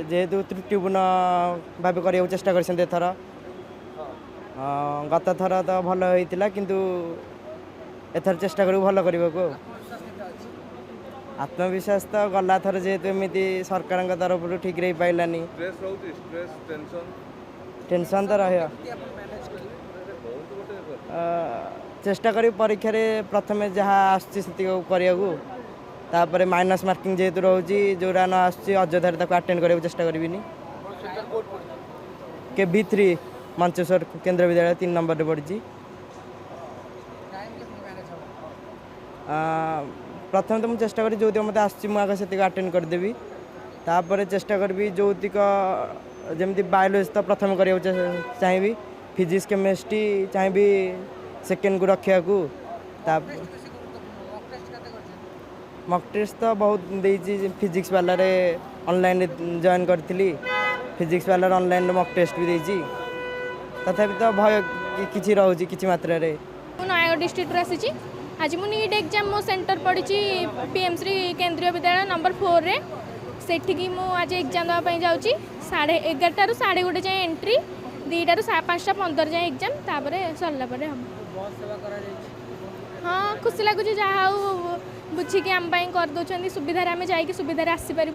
जेहेतु त्रुटिपूर्ण भाव करने चेष्टा कर गत थर तो भल होता किंतु एथर चेष्टा करूँ भल करने को आत्मविश्वास तो गला थर जेहेतु एमती सरकार तरफ ठीक रही पाइलानी टेंशन तो रहा चेष्टा करी परीक्षा रे प्रथम जहाँ आसपर माइनस मार्किंग जेहेतु रोचे जोरा न आसोधार अटेंड करने चेष्टा करी के B3 मंचेश्वर केंद्र विद्यालय 3 नंबर पढ़ी प्रथम तो मुझे चेष्टा करी जो मत आगे अटेंड करदेवी तापर चेष्टा करी जोतिक जमी बायोलोजी तो प्रथम करने चाहिए फिजिक्स केमिस्ट्री चाहिए सेकेंड को रखा मॉक टेस्ट तो बहुत देती फिजिक्स वाला ऑनलाइन जॉइन करी फिजिक्स वाला ऑनलाइन मॉक टेस्ट भी देती तथापि तो भय किसी रोचे किसी मात्रा रे नयगढ़ डिस्ट्रिक्ट आसी आज मु नीट एग्जाम मो सेंटर पड़ी PM श्री केंद्रीय विद्यालय नंबर 4 रे सेठी मु आज एग्जाम देवाई जाऊँगी 11:30 ରୁ 1:30 जाए एंट्री 2टा ରୁ 5:15 जाए एग्जाम तापर सरला हम हाँ खुशी लगुच जहाँ बुझिकी आम कर दौरान सुविधा आम जा सुविधा आसीपर